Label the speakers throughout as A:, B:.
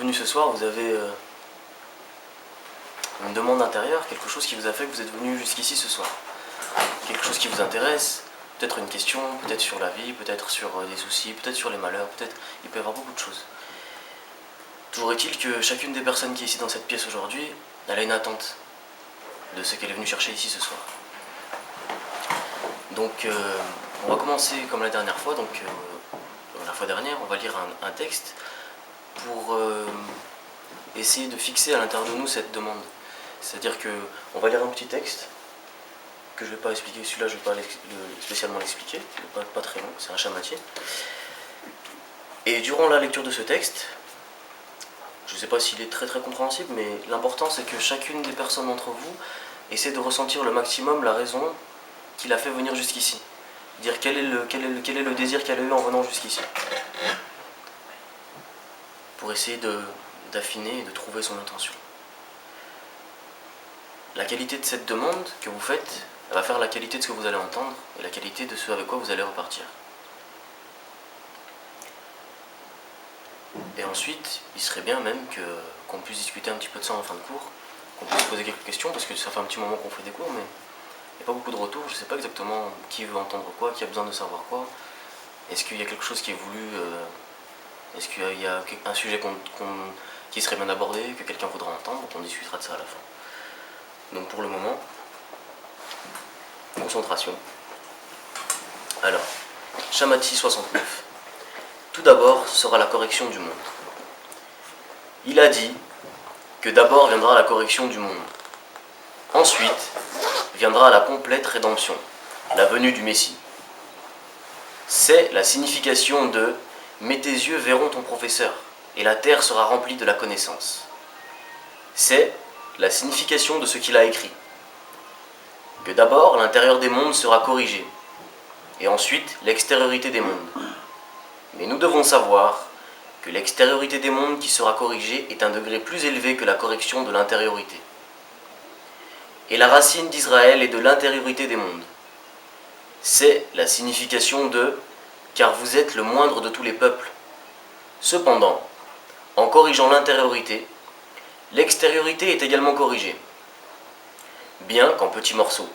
A: venu ce soir, vous avez une demande intérieure, quelque chose qui vous a fait que vous êtes venu jusqu'ici ce soir. Quelque chose qui vous intéresse, peut-être une question, peut-être sur la vie, peut-être sur des soucis, peut-être sur les malheurs, peut-être... Il peut y avoir beaucoup de choses. Toujours est-il que chacune des personnes qui est ici dans cette pièce aujourd'hui, elle a une attente de ce qu'elle est venue chercher ici ce soir. Donc on va commencer comme la dernière fois, la fois dernière, on va lire un texte pour essayer de fixer à l'intérieur de nous cette demande. C'est-à-dire qu'on va lire un petit texte que je ne vais pas expliquer, celui-là je ne vais pas spécialement l'expliquer, il n'est pas très long, c'est un chamatier. Et durant la lecture de ce texte, je ne sais pas s'il est très très compréhensible, mais l'important c'est que chacune des personnes d'entre vous essaie de ressentir le maximum la raison qui l'a fait venir jusqu'ici. Dire quel est le désir qu'elle a eu en venant jusqu'ici. Pour essayer d'affiner et de trouver son intention. La qualité de cette demande que vous faites, elle va faire la qualité de ce que vous allez entendre et la qualité de ce avec quoi vous allez repartir. Et ensuite, il serait bien même qu'on puisse discuter un petit peu de ça en fin de cours, qu'on puisse poser quelques questions, parce que ça fait un petit moment qu'on fait des cours, mais il n'y a pas beaucoup de retours, je ne sais pas exactement qui veut entendre quoi, qui a besoin de savoir quoi. Est-ce qu'il y a quelque chose qui est voulu, est-ce qu'il y a un sujet qui serait bien abordé, que quelqu'un voudra entendre, on discutera de ça à la fin. Donc pour le moment, concentration. Alors, Chamati 69. Tout d'abord sera la correction du monde. Il a dit que d'abord viendra la correction du monde. Ensuite viendra la complète rédemption, la venue du Messie. C'est la signification de « Mais tes yeux verront ton professeur, et la terre sera remplie de la connaissance ». C'est la signification de ce qu'il a écrit. Que d'abord l'intérieur des mondes sera corrigé, et ensuite l'extériorité des mondes. Mais nous devons savoir que l'extériorité des mondes qui sera corrigée est un degré plus élevé que la correction de l'intériorité. Et la racine d'Israël est de l'intériorité des mondes. C'est la signification de « car vous êtes le moindre de tous les peuples ». Cependant, en corrigeant l'intériorité, l'extériorité est également corrigée, bien qu'en petits morceaux.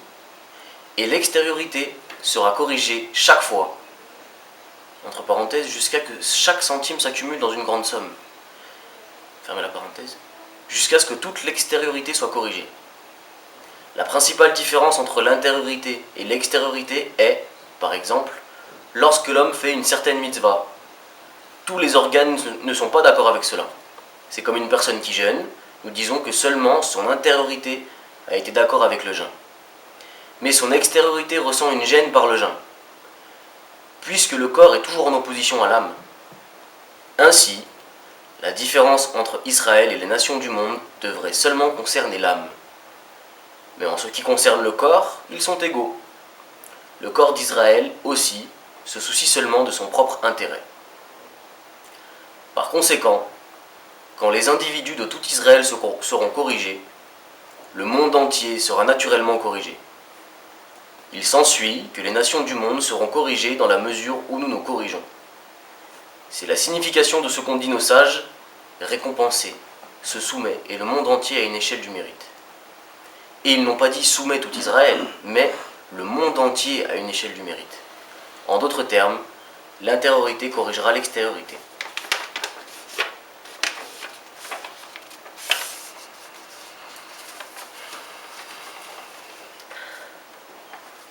A: Et l'extériorité sera corrigée chaque fois, entre parenthèses, jusqu'à que chaque centime s'accumule dans une grande somme. Fermez la parenthèse. Jusqu'à ce que toute l'extériorité soit corrigée. La principale différence entre l'intériorité et l'extériorité est, par exemple, lorsque l'homme fait une certaine mitzvah, tous les organes ne sont pas d'accord avec cela. C'est comme une personne qui jeûne, nous disons que seulement son intériorité a été d'accord avec le jeûne. Mais son extériorité ressent une gêne par le jeûne, puisque le corps est toujours en opposition à l'âme. Ainsi, la différence entre Israël et les nations du monde devrait seulement concerner l'âme. Mais en ce qui concerne le corps, ils sont égaux. Le corps d'Israël aussi se soucie seulement de son propre intérêt. Par conséquent, quand les individus de tout Israël seront corrigés, le monde entier sera naturellement corrigé. Il s'ensuit que les nations du monde seront corrigées dans la mesure où nous nous corrigeons. C'est la signification de ce qu'ont dit nos sages, récompenser, se soumet, et le monde entier à une échelle du mérite. Et ils n'ont pas dit soumet tout Israël, mais le monde entier à une échelle du mérite. En d'autres termes, l'intériorité corrigera l'extériorité.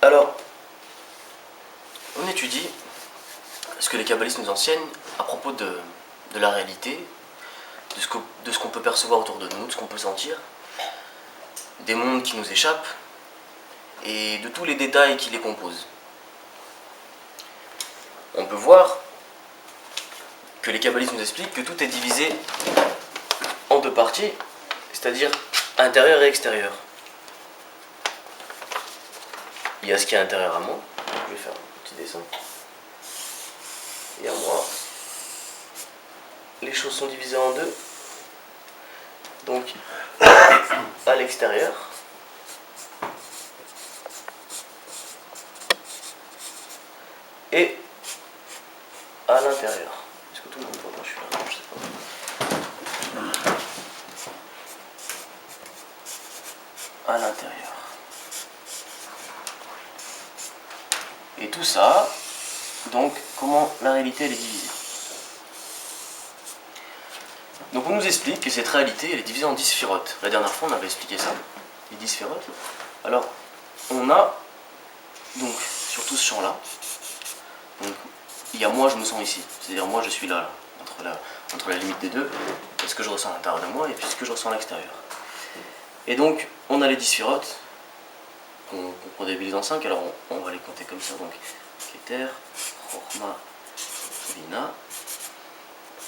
A: Alors, on étudie ce que les kabbalistes nous enseignent à propos de la réalité, de ce qu'on peut percevoir autour de nous, de ce qu'on peut sentir, des mondes qui nous échappent et de tous les détails qui les composent. On peut voir que les kabbalistes nous expliquent que tout est divisé en deux parties, c'est-à-dire intérieur et extérieur. Il y a ce qui est intérieur à moi, je vais faire un petit dessin, et à moi. Les choses sont divisées en deux, donc à l'extérieur, et à l'intérieur. Est-ce que tout le monde voit? Moi je suis là, je sais pas. à l'intérieur. Et tout ça, donc, comment la réalité elle est divisée. Donc on nous explique que cette réalité elle est divisée en 10 sphérotes. La dernière fois on avait expliqué ça, les 10 sphérotes. Alors, on a, donc, sur tout ce champ-là, donc, il y a moi, je me sens ici. C'est-à-dire moi je suis là, entre la limite des deux, ce que je ressens à l'intérieur de moi et puis ce que je ressens à l'extérieur. Et donc, on a les 10 sphérotes, qu'on comptabilise en 5, alors on va les compter comme ça. Donc, Keter, Chokhma, Bina,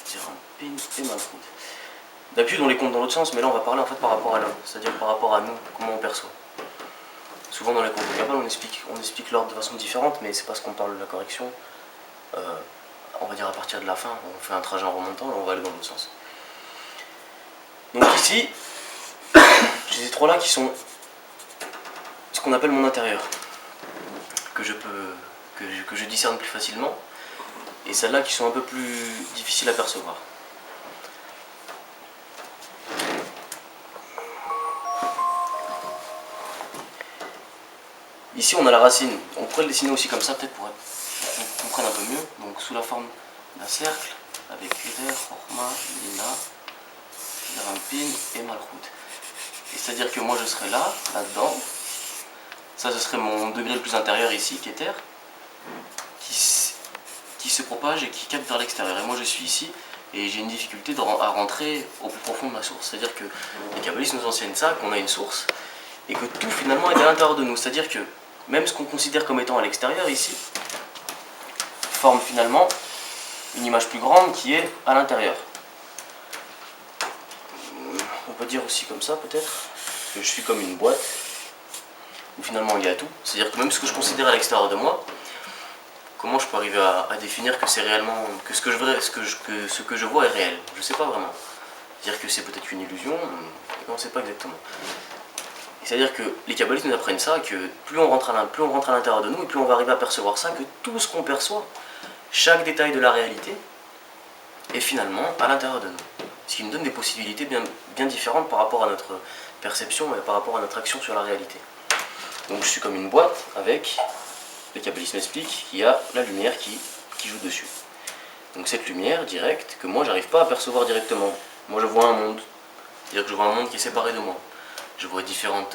A: Zerampin et Malchut. D'habitude on les compte dans l'autre sens, mais là on va parler en fait par rapport à l'homme, c'est-à-dire par rapport à nous, comment on perçoit. Souvent dans les cours de Kabbale on explique l'ordre de façon différente, mais c'est parce qu'on parle de la correction. On va dire à partir de la fin, on fait un trajet en remontant et on va aller dans l'autre sens. Donc ici, j'ai ces trois là qui sont ce qu'on appelle mon intérieur, que je discerne plus facilement, et celles-là qui sont un peu plus difficiles à percevoir. Ici on a la racine, on pourrait le dessiner aussi comme ça peut-être pour qu'on comprenne un peu mieux, donc sous la forme d'un cercle avec Keter, Chokhma, Bina, Zerampin et Malchut. Et c'est-à-dire que moi je serais là-dedans, ça ce serait mon degré le plus intérieur ici, Keter, qui se propage et qui capte vers l'extérieur. Et moi je suis ici et j'ai une difficulté à rentrer au plus profond de ma source. C'est-à-dire que les kabbalistes nous enseignent ça, qu'on a une source et que tout finalement est à l'intérieur de nous. C'est-à-dire que même ce qu'on considère comme étant à l'extérieur ici, forme finalement une image plus grande qui est à l'intérieur. On peut dire aussi comme ça peut-être, que je suis comme une boîte, où finalement il y a tout. C'est-à-dire que même ce que je considère à l'extérieur de moi, comment je peux arriver à définir que c'est réellement, que ce que je vois est réel? Je ne sais pas vraiment. C'est-à-dire que c'est peut-être une illusion, on ne sait pas exactement. C'est-à-dire que les kabbalistes nous apprennent ça, que plus on rentre à l'intérieur de nous, et plus on va arriver à percevoir ça, que tout ce qu'on perçoit, chaque détail de la réalité, est finalement à l'intérieur de nous. Ce qui nous donne des possibilités bien différentes par rapport à notre perception et par rapport à notre action sur la réalité. Donc je suis comme une boîte avec, les kabbalistes m'expliquent, qu'il y a la lumière qui joue dessus. Donc cette lumière directe, que moi j'arrive pas à percevoir directement. Moi je vois un monde, c'est-à-dire que je vois un monde qui est séparé de moi. Je vois différents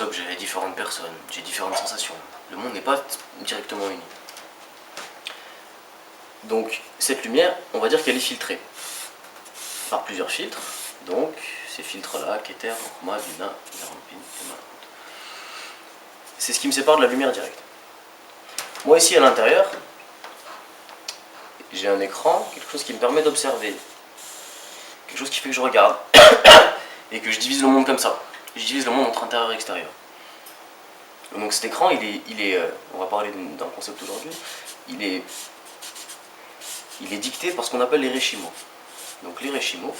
A: objets, différentes personnes, j'ai différentes sensations. Le monde n'est pas directement uni. Donc cette lumière, on va dire qu'elle est filtrée par plusieurs filtres. Donc ces filtres-là, Keter, Chokhma, Bina, Zerampin et Malchut. C'est ce qui me sépare de la lumière directe. Moi ici à l'intérieur, j'ai un écran, quelque chose qui me permet d'observer. Quelque chose qui fait que je regarde. Et que je divise le monde comme ça. Je divise le monde entre intérieur et extérieur. Donc cet écran, on va parler d'un concept aujourd'hui, il est dicté par ce qu'on appelle les reshimot. Donc les reshimot,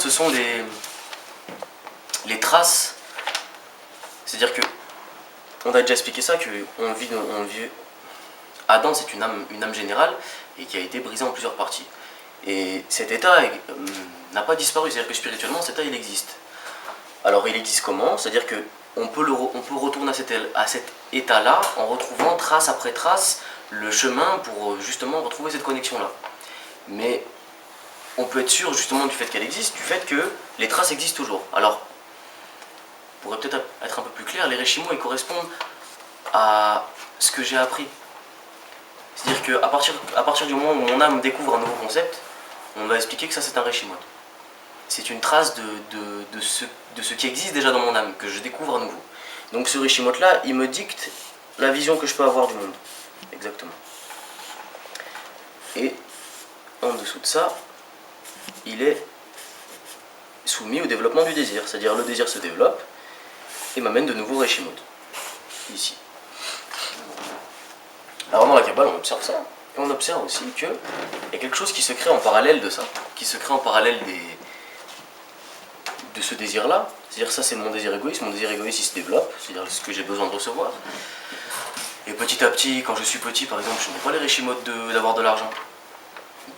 A: ce sont les traces. C'est-à-dire que, on a déjà expliqué ça, que Adam c'est une âme générale et qui a été brisée en plusieurs parties. Et cet état n'a pas disparu, c'est-à-dire que spirituellement cet état il existe. Alors il existe comment? C'est-à-dire qu'on peut retourner à cet état-là en retrouvant trace après trace le chemin pour justement retrouver cette connexion-là. Mais on peut être sûr justement du fait qu'elle existe, du fait que les traces existent toujours. Alors, pour peut-être être un peu plus clair, les reshimot ils correspondent à ce que j'ai appris. C'est-à-dire qu'à partir du moment où mon âme découvre un nouveau concept, on va expliquer que ça c'est un reshimot. C'est une trace de ce qui existe déjà dans mon âme, que je découvre à nouveau. Donc ce reshimot là, il me dicte la vision que je peux avoir du monde. Exactement. Et en dessous de ça, il est soumis au développement du désir. C'est-à-dire le désir se développe et m'amène de nouveaux reshimot. Ici. Alors dans la Kabbale, on observe ça. Et on observe aussi qu'il y a quelque chose qui se crée en parallèle de ça, qui se crée en parallèle de ce désir-là. C'est-à-dire ça c'est mon désir égoïste il se développe, c'est-à-dire ce que j'ai besoin de recevoir. Et petit à petit, quand je suis petit par exemple, je n'ai pas les reshimot d'avoir de l'argent.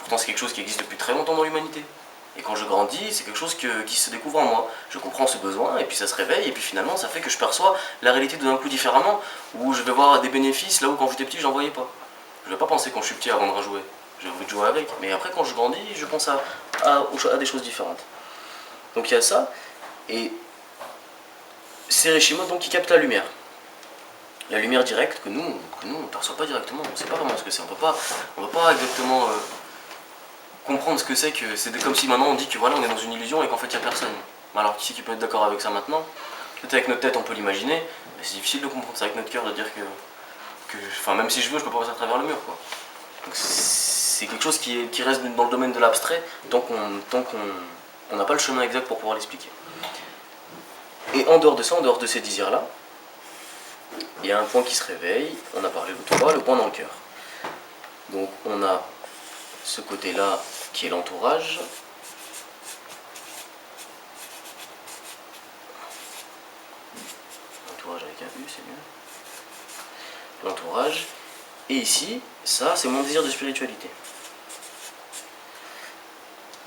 A: Pourtant c'est quelque chose qui existe depuis très longtemps dans l'humanité. Et quand je grandis, c'est quelque chose qui se découvre en moi. Je comprends ce besoin, et puis ça se réveille, et puis finalement ça fait que je perçois la réalité d'un coup différemment, où je vais voir des bénéfices là où quand j'étais petit j'en voyais pas. Je vais pas penser quand je suis petit à vendre un jouet, j'ai envie de jouer avec, mais après quand je grandis, je pense à des choses différentes. Donc il y a ça, et c'est Reshimon donc qui capte la lumière directe que nous on ne perçoit pas directement, on ne sait pas vraiment ce que c'est, on ne peut pas exactement comprendre ce que c'est, que c'est comme si maintenant on dit que voilà on est dans une illusion et qu'en fait il n'y a personne. Alors qui c'est qui peut être d'accord avec ça maintenant? Peut-être avec notre tête on peut l'imaginer, mais c'est difficile de comprendre ça avec notre cœur, de dire enfin même si je veux je peux pas passer à travers le mur quoi. Donc c'est quelque chose qui reste dans le domaine de l'abstrait tant qu'on n'a pas le chemin exact pour pouvoir l'expliquer. Et en dehors de ça, en dehors de ces désirs là, il y a un point qui se réveille, on a parlé l'autre fois, le point dans le cœur. Donc on a ce côté-là qui est l'entourage. L'entourage avec un U, c'est mieux. L'entourage. Et ici, ça, c'est mon désir de spiritualité.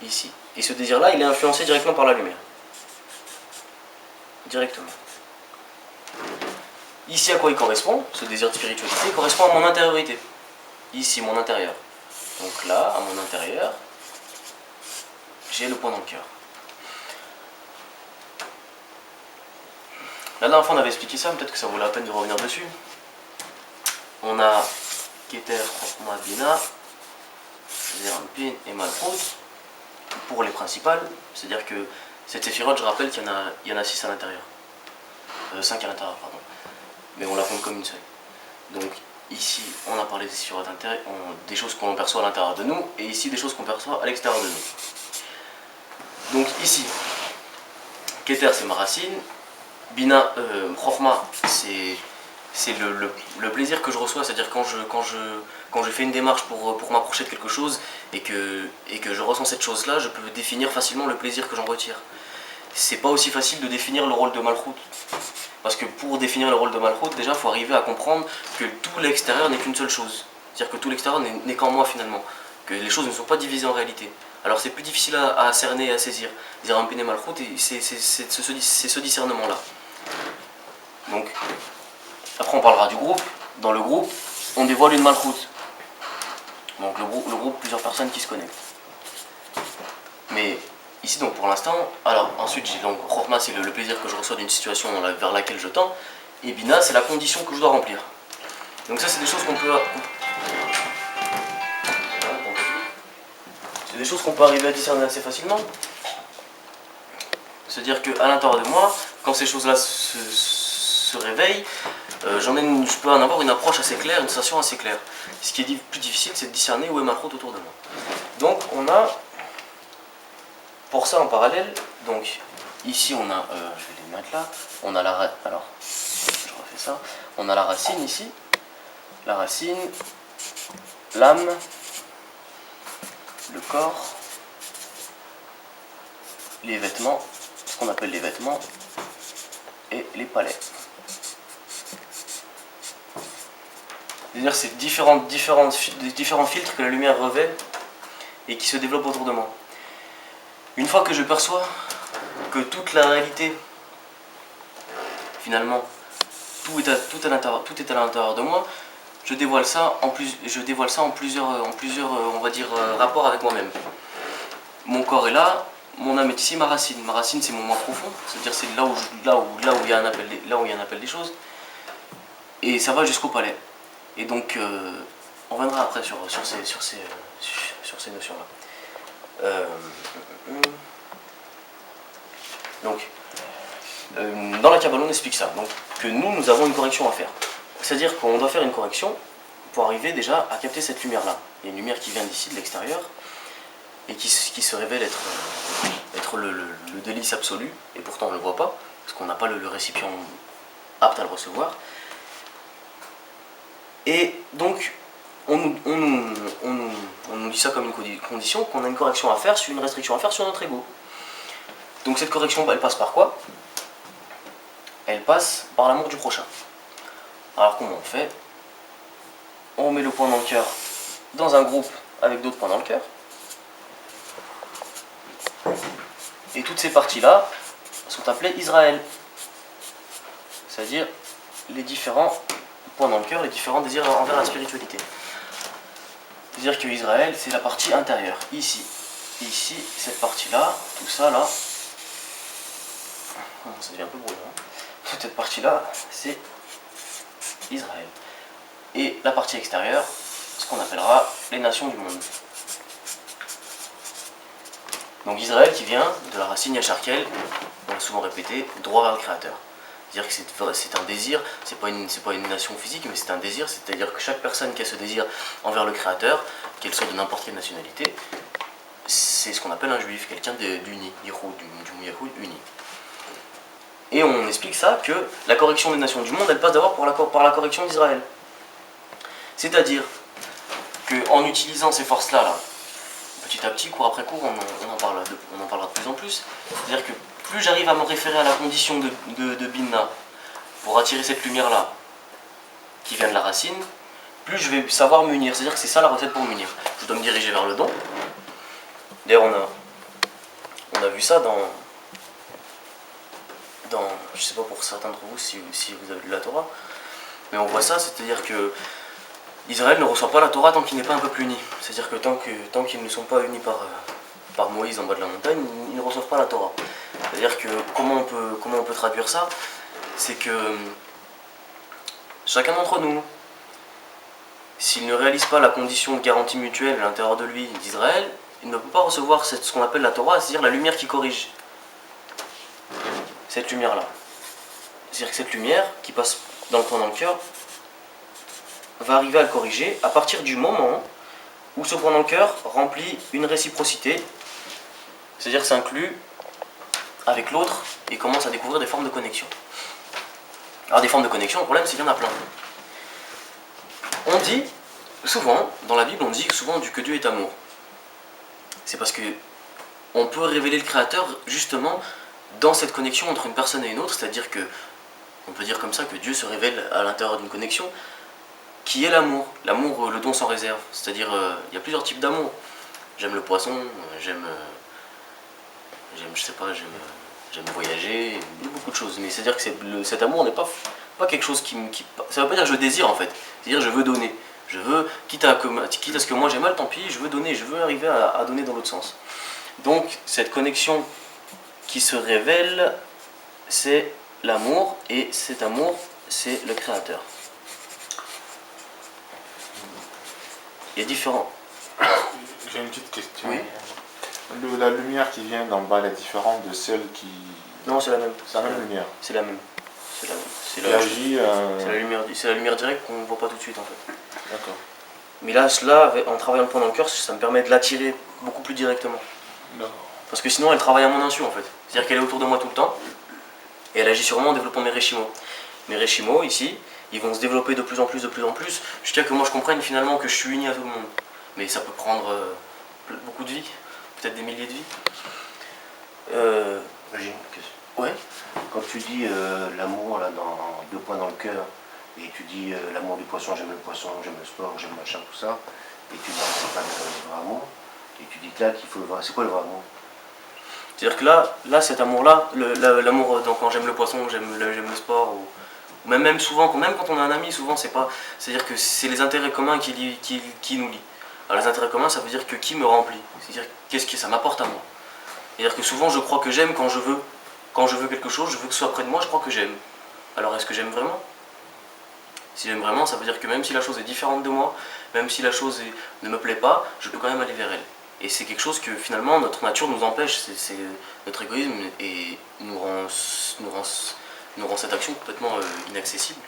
A: Ici. Et ce désir-là, il est influencé directement par la lumière. Directement. Ici, à quoi il correspond? Ce désir de spiritualité il correspond à mon intériorité. Ici, mon intérieur. Donc là, à mon intérieur, j'ai le point dans le cœur. La dernière fois, on avait expliqué ça, peut-être que ça vaut la peine de revenir dessus. On a Keter, Chokhma, Bina, Zerampin et Malchut pour les principales. C'est-à-dire que cette séphirote, je rappelle qu'il y en a 6 à l'intérieur. 5 à l'intérieur, pardon. Mais on la compte comme une seule. Donc ici, on a parlé des séphirotes intérieures, des choses qu'on perçoit à l'intérieur de nous, et ici, des choses qu'on perçoit à l'extérieur de nous. Donc ici, Keter, c'est ma racine. Bina, Chokhma, c'est le plaisir que je reçois, c'est-à-dire quand je fais une démarche pour m'approcher de quelque chose et que je ressens cette chose-là, je peux définir facilement le plaisir que j'en retire. C'est pas aussi facile de définir le rôle de Malchut. Parce que pour définir le rôle de Malchut, déjà, il faut arriver à comprendre que tout l'extérieur n'est qu'une seule chose. C'est-à-dire que tout l'extérieur n'est qu'en moi finalement. Que les choses ne sont pas divisées en réalité. Alors c'est plus difficile à cerner et à saisir. Zerampin et Malchut, c'est ce discernement-là. Donc, après on parlera du groupe. Dans le groupe, on dévoile une Malchut. Donc le groupe, plusieurs personnes qui se connectent. Mais ici donc pour l'instant, alors ensuite j'ai donc Chokhma, c'est le plaisir que je reçois d'une situation vers laquelle je tends, et Bina c'est la condition que je dois remplir. Donc ça c'est des choses qu'on peut... C'est des choses qu'on peut arriver à discerner assez facilement. C'est-à-dire qu'à l'intérieur de moi, quand ces choses-là se réveillent, je peux en avoir une approche assez claire, une sensation assez claire. Ce qui est plus difficile, c'est de discerner où est Malchut autour de moi. Donc on a, pour ça en parallèle, donc ici on a, je vais les mettre là, on a alors je refais ça, on a la racine ici, la racine, l'âme, le corps, les vêtements, ce qu'on appelle les vêtements, et les palais. C'est-à-dire c'est différents filtres que la lumière revêt et qui se développent autour de moi. Une fois que je perçois que toute la réalité, finalement, tout est à l'intérieur de moi, je dévoile ça en plusieurs on va dire, rapports avec moi-même. Mon corps est là, mon âme est ici, ma racine. Ma racine, c'est mon moi profond, c'est-à-dire c'est là où il y a un appel des choses, et ça va jusqu'au palais. Et donc, on reviendra après sur ces notions-là. Donc, dans la Kabbalah, on explique ça. Donc, que nous avons une correction à faire. C'est-à-dire qu'on doit faire une correction pour arriver déjà à capter cette lumière-là. Il y a une lumière qui vient d'ici, de l'extérieur, et qui se révèle être le délice absolu, et pourtant on ne le voit pas, parce qu'on n'a pas le récipient apte à le recevoir. Et donc, on nous dit ça comme une condition, qu'on a une correction à faire, une restriction à faire sur notre ego. Donc cette correction, elle passe par quoi? Elle passe par l'amour du prochain. Alors comment on fait? On met le point dans le cœur dans un groupe avec d'autres points dans le cœur. Et toutes ces parties-là sont appelées Israël. C'est-à-dire les différents points dans le cœur, les différents désirs envers la spiritualité. C'est-à-dire que Israël, c'est la partie intérieure. Ici, cette partie-là, tout ça là, ça devient un peu brûlant. Toute cette partie-là, c'est Israël. Et la partie extérieure, ce qu'on appellera les nations du monde. Donc Israël qui vient de la racine Yacharkel, on l'a souvent répété, droit vers le Créateur. C'est-à-dire que c'est un désir, c'est pas une nation physique, mais c'est un désir, c'est-à-dire que chaque personne qui a ce désir envers le Créateur, qu'elle soit de n'importe quelle nationalité, c'est ce qu'on appelle un juif, quelqu'un d'uni, du Yahoud uni. Et on explique ça que la correction des nations du monde, elle passe d'abord par la correction d'Israël. C'est-à-dire qu'en utilisant ces forces-là, petit à petit, cours après cours, on en parlera de plus en plus. C'est-à-dire que plus j'arrive à me référer à la condition de Binna pour attirer cette lumière-là, qui vient de la racine, plus je vais savoir m'unir. C'est-à-dire que c'est ça la recette pour m'unir. Je dois me diriger vers le don. D'ailleurs, on a vu ça dans je sais pas pour certains d'entre vous si vous avez lu la Torah, mais on voit ça, c'est-à-dire que Israël ne reçoit pas la Torah tant qu'il n'est pas un peuple uni. C'est-à-dire que tant qu'ils ne sont pas unis par Moïse en bas de la montagne, ils ne reçoivent pas la Torah. C'est-à-dire que comment on peut traduire ça? C'est que chacun d'entre nous, s'il ne réalise pas la condition de garantie mutuelle à l'intérieur de lui d'Israël, il ne peut pas recevoir ce qu'on appelle la Torah, c'est-à-dire la lumière qui corrige. Cette lumière-là. C'est-à-dire que cette lumière qui passe dans le cœur va arriver à le corriger à partir du moment où ce point dans le cœur remplit une réciprocité, c'est-à-dire s'inclut avec l'autre et commence à découvrir des formes de connexion. Alors des formes de connexion, le problème c'est qu'il y en a plein. On dit souvent, dans la Bible on dit souvent que Dieu est amour. C'est parce que on peut révéler le Créateur justement dans cette connexion entre une personne et une autre, c'est-à-dire que, on peut dire comme ça, que Dieu se révèle à l'intérieur d'une connexion, qui est l'amour. L'amour, le don sans réserve. C'est-à-dire, il y a plusieurs types d'amour. J'aime le poisson, j'aime voyager, il y a beaucoup de choses. Mais c'est-à-dire que cet amour n'est pas quelque chose qui ça veut pas dire que je désire en fait. C'est-à-dire je veux donner. Je veux, quitte à ce que moi j'ai mal, tant pis, je veux donner, je veux arriver à donner dans l'autre sens. Donc, cette connexion qui se révèle, c'est l'amour, et cet amour, c'est le Créateur. Il y a différents.
B: J'ai une petite question.
A: Oui.
B: La lumière qui vient d'en bas, elle est différente de celle qui...
A: Non, c'est la même.
B: C'est la même lumière.
A: C'est la même. C'est la lumière directe qu'on ne voit pas tout de suite en fait.
B: D'accord.
A: Mais là, en travaillant le point dans le cœur, ça me permet de l'attirer beaucoup plus directement.
B: D'accord.
A: Parce que sinon, elle travaille à mon insu en fait. C'est-à-dire qu'elle est autour de moi tout le temps, et elle agit sur moi en développant mes réchimos. Mes réchimos, ici, ils vont se développer de plus en plus, jusqu'à que moi je comprenne finalement que je suis uni à tout le monde. Mais ça peut prendre beaucoup de vies, peut-être des milliers de vies.
C: J'ai une question.
A: Ouais.
C: Quand tu dis l'amour, là, dans deux points dans le cœur, et tu dis l'amour du poisson, j'aime le poisson, j'aime le sport, j'aime machin, tout ça, et tu dis que c'est pas le vrai amour, et tu dis que là, qu'il faut le vrai. C'est quoi le vrai amour?
A: C'est-à-dire que là cet amour-là, l'amour, donc quand j'aime le poisson, j'aime le sport, ou même souvent, même quand on a un ami, souvent c'est-à-dire que c'est les intérêts communs qui nous lient. Alors les intérêts communs, ça veut dire que qui me remplit, c'est-à-dire qu'est-ce que ça m'apporte à moi. C'est-à-dire que souvent je crois que j'aime quand je veux quelque chose, je veux que ce soit près de moi, je crois que j'aime. Alors est-ce que j'aime vraiment? Si j'aime vraiment, ça veut dire que même si la chose est différente de moi, même si la chose ne me plaît pas, je peux quand même aller vers elle. Et c'est quelque chose que finalement notre nature nous empêche, c'est notre égoïsme et nous rend cette action complètement inaccessible,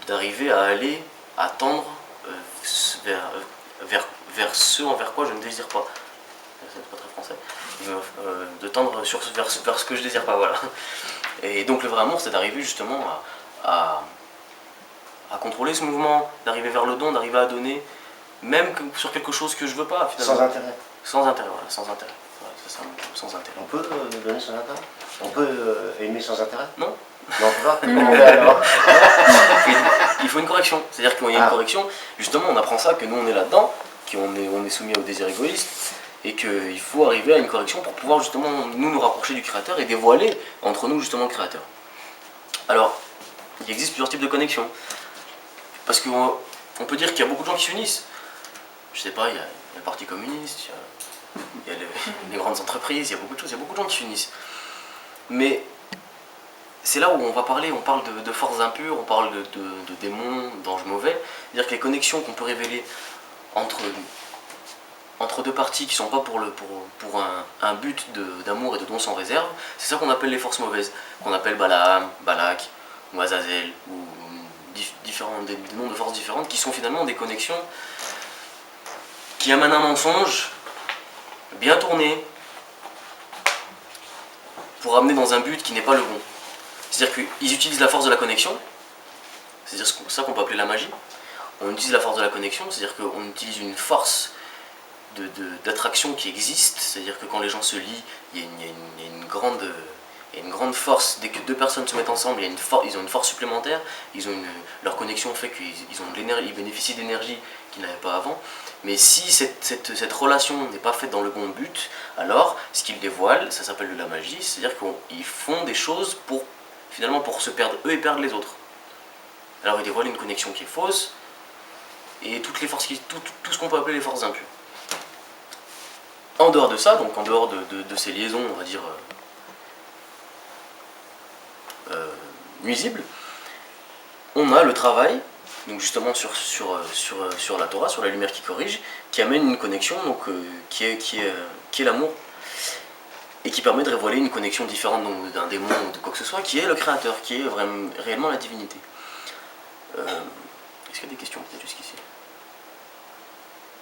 A: d'arriver à aller, à tendre vers ce envers quoi je ne désire pas. C'est pas très français. De tendre vers ce que je désire pas, voilà. Et donc le vrai amour, c'est d'arriver justement à contrôler ce mouvement, d'arriver vers le don, d'arriver à donner, même sur quelque chose que je veux pas finalement.
C: Sans intérêt.
A: Sans intérêt, voilà, sans intérêt. Ouais, c'est ça, sans intérêt.
C: On peut donner sans intérêt? On peut aimer sans intérêt?
A: Non.
C: Non, on peut pas. Comment on fait alors?
A: Il faut une correction. C'est-à-dire qu'il y a une correction, justement on apprend ça, que nous on est là-dedans, qu'on est soumis au désir égoïste, et qu'il faut arriver à une correction pour pouvoir justement nous rapprocher du Créateur et dévoiler entre nous justement le Créateur. Alors, il existe plusieurs types de connexions. Parce qu'on peut dire qu'il y a beaucoup de gens qui s'unissent. Je sais pas, il y a le Parti communiste, il y a les grandes entreprises, il y a beaucoup de choses, il y a beaucoup de gens qui s'unissent. Mais c'est là où on va parler, on parle de forces impures, on parle de démons, d'anges mauvais. C'est-à-dire que les connexions qu'on peut révéler entre deux parties qui ne sont pas pour un but d'amour et de don sans réserve, c'est ça qu'on appelle les forces mauvaises, qu'on appelle Balaam, Balak, ou Azazel, ou des noms de forces différentes, qui sont finalement des connexions qui amènent un mensonge bien tourné pour amener dans un but qui n'est pas le bon. C'est-à-dire qu'ils utilisent la force de la connexion, c'est-à-dire ça qu'on peut appeler la magie. On utilise la force de la connexion, c'est-à-dire qu'on utilise une force d'attraction qui existe, c'est-à-dire que quand les gens se lient, il y a une grande force. Dès que deux personnes se mettent ensemble, ils ont une force supplémentaire, leur connexion fait qu'ils bénéficient d'énergie qu'ils n'avaient pas avant. Mais si cette relation n'est pas faite dans le bon but, alors ce qu'ils dévoilent, ça s'appelle de la magie, c'est-à-dire qu'ils font des choses pour se perdre eux et perdre les autres. Alors ils dévoilent une connexion qui est fausse, et toutes les forces tout ce qu'on peut appeler les forces impures. En dehors de ça, donc en dehors de ces liaisons, on va dire, nuisibles, on a le travail, donc justement sur la Torah, sur la lumière qui corrige, qui amène une connexion, donc, qui est l'amour, et qui permet de révéler une connexion différente d'un démon ou de quoi que ce soit, qui est le Créateur, qui est réellement la divinité. Est-ce qu'il y a des questions peut-être jusqu'ici?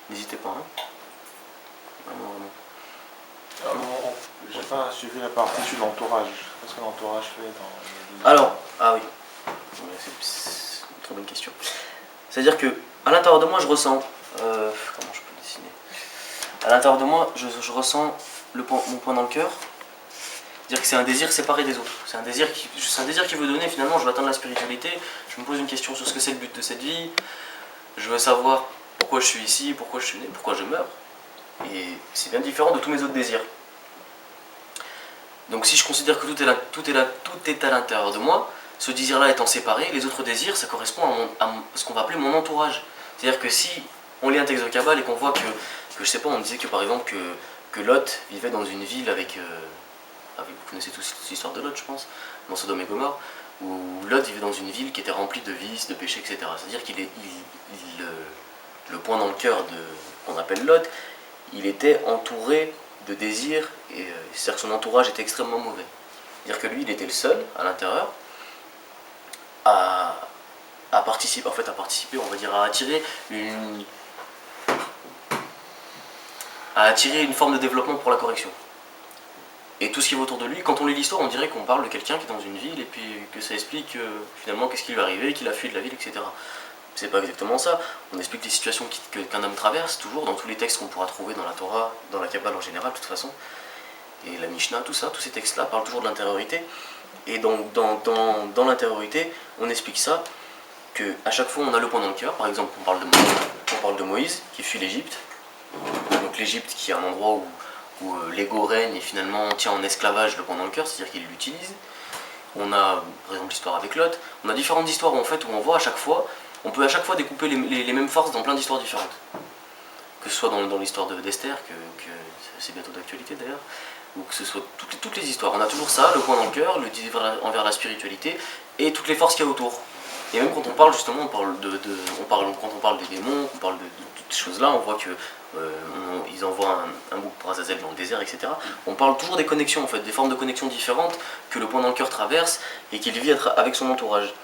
A: N'hésitez pas, hein.
B: Alors, j'ai pas suivi la partie sur l'entourage. Qu'est-ce que l'entourage fait dans...
A: Alors, ah oui, c'est une très bonne question. C'est-à-dire que à l'intérieur de moi, je ressens... comment je peux le dessiner? À l'intérieur de moi, je ressens mon point dans le cœur. C'est-à-dire que c'est un désir séparé des autres. C'est un désir qui veut donner, finalement, je veux atteindre la spiritualité. Je me pose une question sur ce que c'est le but de cette vie. Je veux savoir pourquoi je suis ici, pourquoi je suis né, pourquoi je meurs. Et c'est bien différent de tous mes autres désirs. Donc si je considère que tout est à l'intérieur de moi, ce désir-là étant séparé, les autres désirs, ça correspond à ce qu'on va appeler mon entourage. C'est-à-dire que si on lit un texte de Kabbale et qu'on voit que je sais pas, on disait que par exemple que Lot vivait dans une ville avec vous connaissez tous l'histoire de Lot, je pense, dans Sodome et Gomorrhe, où Lot vivait dans une ville qui était remplie de vices, de péchés, etc. C'est-à-dire le point dans le cœur qu'on appelle Lot, il était entouré de désirs, et c'est-à-dire que son entourage était extrêmement mauvais. C'est-à-dire que lui, il était le seul, à l'intérieur, à participer, on va dire, à attirer une forme de développement pour la correction. Et tout ce qui est autour de lui, quand on lit l'histoire, on dirait qu'on parle de quelqu'un qui est dans une ville, et puis que ça explique finalement qu'est-ce qui lui est arrivé, qu'il a fui de la ville, etc. C'est pas exactement ça. On explique les situations qu'un homme traverse, toujours dans tous les textes qu'on pourra trouver dans la Torah, dans la Kabbale en général, de toute façon. Et la Mishnah, tout ça, tous ces textes-là parlent toujours de l'intériorité. Et donc, dans l'intériorité, on explique ça, qu'à chaque fois, on a le point dans le cœur. Par exemple, on parle de Moïse, qui fuit l'Égypte. Donc l'Égypte, qui est un endroit où l'ego règne et finalement tient en esclavage le point dans le cœur, c'est-à-dire qu'il l'utilise. On a, par exemple, l'histoire avec Lot. On a différentes histoires en fait, où on voit à chaque fois... On peut à chaque fois découper les mêmes forces dans plein d'histoires différentes. Que ce soit dans l'histoire d'Esther, que c'est bientôt d'actualité d'ailleurs, ou que ce soit toutes les histoires. On a toujours ça, le point dans le cœur, le désir envers la spiritualité, et toutes les forces qu'il y a autour. Et même quand on parle justement, quand on parle des démons, on parle de toutes ces choses-là, on voit que ils envoient un bouc pour Azazel dans le désert, etc. On parle toujours des connexions, en fait, des formes de connexions différentes que le point dans le cœur traverse et qu'il vit avec son entourage.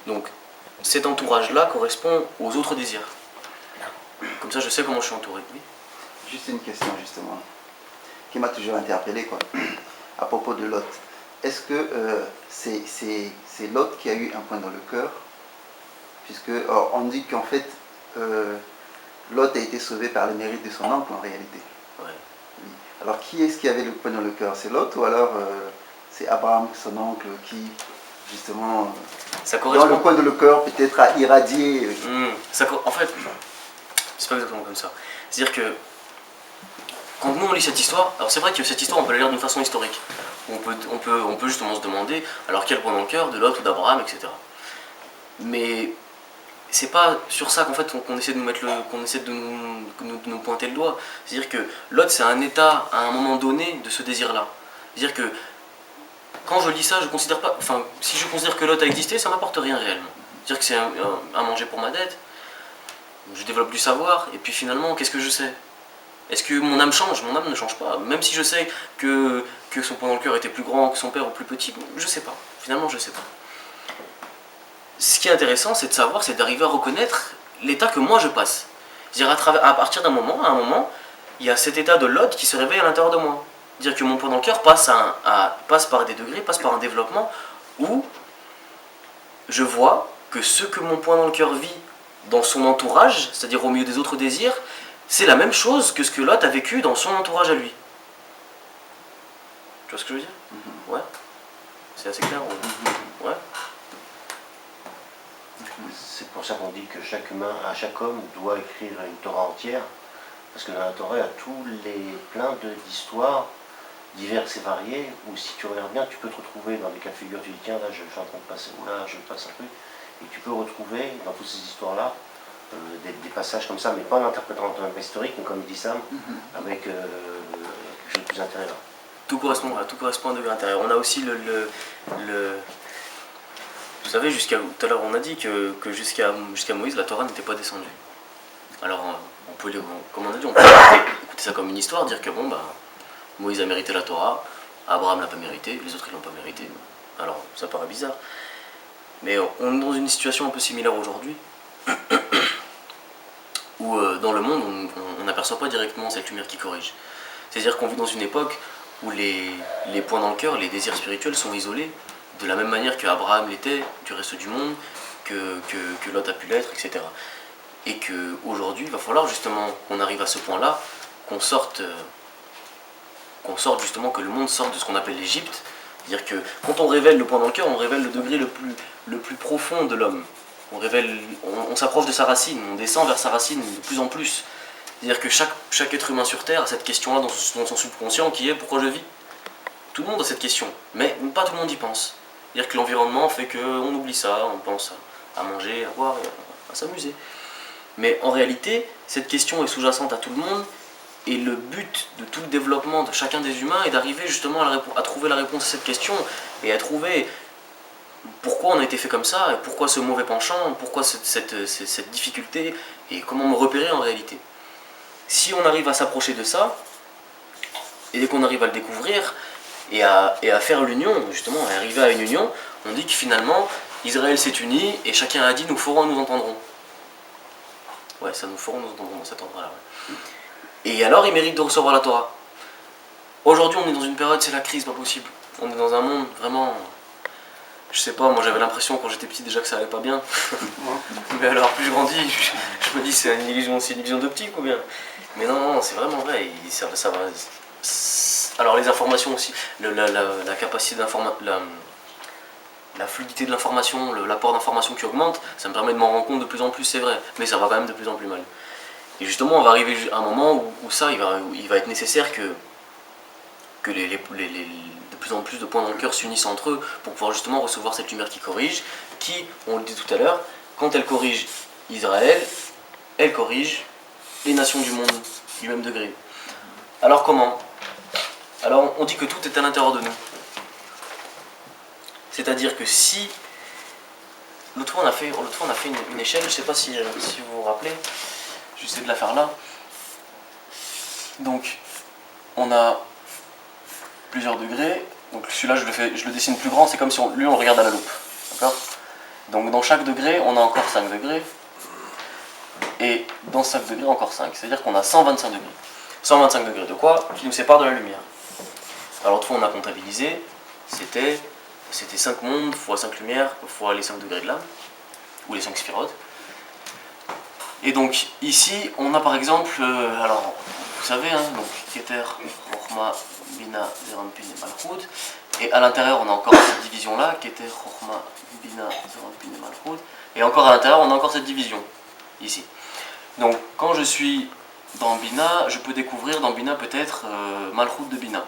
A: Donc, cet entourage-là correspond aux autres désirs. Comme ça, je sais comment je suis entouré. Oui.
D: Juste une question, justement, qui m'a toujours interpellé, quoi, à propos de Lot. Est-ce que c'est Lot qui a eu un point dans le cœur? Puisque on dit qu'en fait, Lot a été sauvé par le mérite de son oncle, en réalité.
A: Ouais.
D: Oui. Alors, qui est-ce qui avait le point dans le cœur? C'est Lot ou alors c'est Abraham, son oncle, qui... justement, dans le coin de le cœur, peut-être à irradier.
A: En fait, c'est pas exactement comme ça. C'est-à-dire que quand nous on lit cette histoire, alors c'est vrai que cette histoire on peut la lire d'une façon historique. On peut justement se demander, alors quel point dans le cœur de Lot ou d'Abraham, etc. Mais c'est pas sur ça qu'en fait qu'on essaie de nous mettre qu'on essaie de nous pointer le doigt. C'est-à-dire que Lot c'est un état à un moment donné de ce désir-là. C'est-à-dire que quand je lis ça, je considère pas, enfin si je considère que Lot a existé, ça m'apporte rien réellement. C'est-à-dire que c'est un manger pour ma dette. Je développe du savoir et puis finalement qu'est-ce que je sais? Est-ce que mon âme change? Mon âme ne change pas. Même si je sais que son point dans le cœur était plus grand que son père ou plus petit, je sais pas. Finalement, je sais pas. Ce qui est intéressant, c'est de savoir, c'est d'arriver à reconnaître l'état que moi je passe. C'est-à-dire à partir d'un moment, à un moment, il y a cet état de Lot qui se réveille à l'intérieur de moi. C'est-à-dire que mon point dans le cœur passe par des degrés, passe par un développement où je vois que ce que mon point dans le cœur vit dans son entourage, c'est-à-dire au milieu des autres désirs, c'est la même chose que ce que Lot a vécu dans son entourage à lui. Tu vois ce que je veux dire? Ouais. C'est assez clair? Ouais.
C: C'est pour ça qu'on dit que chaque humain, à chaque homme, doit écrire une Torah entière, parce que dans la Torah, il y a plein d'histoires diverses et variées, où si tu regardes bien, tu peux te retrouver dans des cas de figure, tu dis tiens là je suis en train de passer, ou là je passe un truc, et tu peux retrouver dans toutes ces histoires-là des passages comme ça, mais pas en interprétant un historique, mais comme il dit Sam, avec quelque chose de plus intérieur.
A: Tout correspond à un degré intérieur. On a aussi vous savez, tout à l'heure on a dit que jusqu'à Moïse, la Torah n'était pas descendue. Alors, on peut, comme on a dit, on peut écouter ça comme une histoire, dire que bon, bah, Moïse a mérité la Torah, Abraham l'a pas mérité, les autres ils l'ont pas mérité. Alors, ça paraît bizarre. Mais on est dans une situation un peu similaire aujourd'hui, où dans le monde, on n'aperçoit pas directement cette lumière qui corrige. C'est-à-dire qu'on vit dans une époque où les points dans le cœur, les désirs spirituels sont isolés, de la même manière que Abraham l'était du reste du monde, que Lot a pu l'être, etc. Et qu'aujourd'hui, il va falloir justement qu'on arrive à ce point-là, qu'on sorte justement, que le monde sorte de ce qu'on appelle l'Égypte. C'est-à-dire que quand on révèle le point dans le cœur, on révèle le degré le plus profond de l'homme. On s'approche de sa racine, on descend vers sa racine de plus en plus. C'est-à-dire que chaque être humain sur Terre a cette question-là dans son subconscient qui est « pourquoi je vis ?» Tout le monde a cette question, mais pas tout le monde y pense. C'est-à-dire que l'environnement fait qu'on oublie ça, on pense à manger, à boire, à s'amuser. Mais en réalité, cette question est sous-jacente à tout le monde, et le but de tout le développement de chacun des humains est d'arriver justement à trouver la réponse à cette question, et à trouver pourquoi on a été fait comme ça, et pourquoi ce mauvais penchant, pourquoi cette difficulté, et comment me repérer en réalité. Si on arrive à s'approcher de ça, et dès qu'on arrive à le découvrir, et à faire l'union, justement, à arriver à une union, on dit que finalement, Israël s'est uni, et chacun a dit, nous ferons, nous entendrons. Ouais, ça nous ferons, nous entendrons dans cet endroit-là. Ouais. Et alors, il mérite de recevoir la Torah. Aujourd'hui, on est dans une période, c'est la crise, pas possible. On est dans un monde vraiment... Je sais pas, moi j'avais l'impression quand j'étais petit déjà que ça allait pas bien. Mais alors, plus je grandis, je me dis, c'est une illusion d'optique ou bien. Mais non, c'est vraiment vrai, ça va... Alors les informations aussi, la capacité d'information, la fluidité de l'information, l'apport d'information qui augmente, ça me permet de m'en rendre compte de plus en plus, c'est vrai, mais ça va quand même de plus en plus mal. Et justement, on va arriver à un moment où ça, il va être nécessaire que de plus en plus de points dans le cœur s'unissent entre eux pour pouvoir justement recevoir cette lumière qui corrige, qui, on le dit tout à l'heure, quand elle corrige Israël, elle corrige les nations du monde du même degré. Alors comment ? Alors on dit que tout est à l'intérieur de nous. C'est-à-dire que si... L'autre fois on a fait une échelle, je ne sais pas si vous vous rappelez, j'essaie de la faire là. Donc on a plusieurs degrés, donc celui-là je le dessine plus grand, c'est comme si on le regarde à la loupe. D'accord ? Donc dans chaque degré on a encore 5 degrés, et dans 5 degrés encore 5, c'est-à-dire qu'on a 125 degrés. 125 degrés de quoi ? Qui nous sépare de la lumière. Alors l'autre fois on a comptabilisé, c'était 5 mondes fois 5 lumières fois les 5 degrés de l'âme, ou les 5 sphirotes. Et donc ici on a par exemple, alors vous savez, hein, donc Keter, Chochma, Bina, Zerampin et Malchut, et à l'intérieur on a encore cette division là, Keter, Chochma, Bina, Zerampin et Malchut, et encore à l'intérieur on a encore cette division, ici. Donc quand je suis dans Bina, je peux découvrir dans Bina peut-être Malchut de Bina,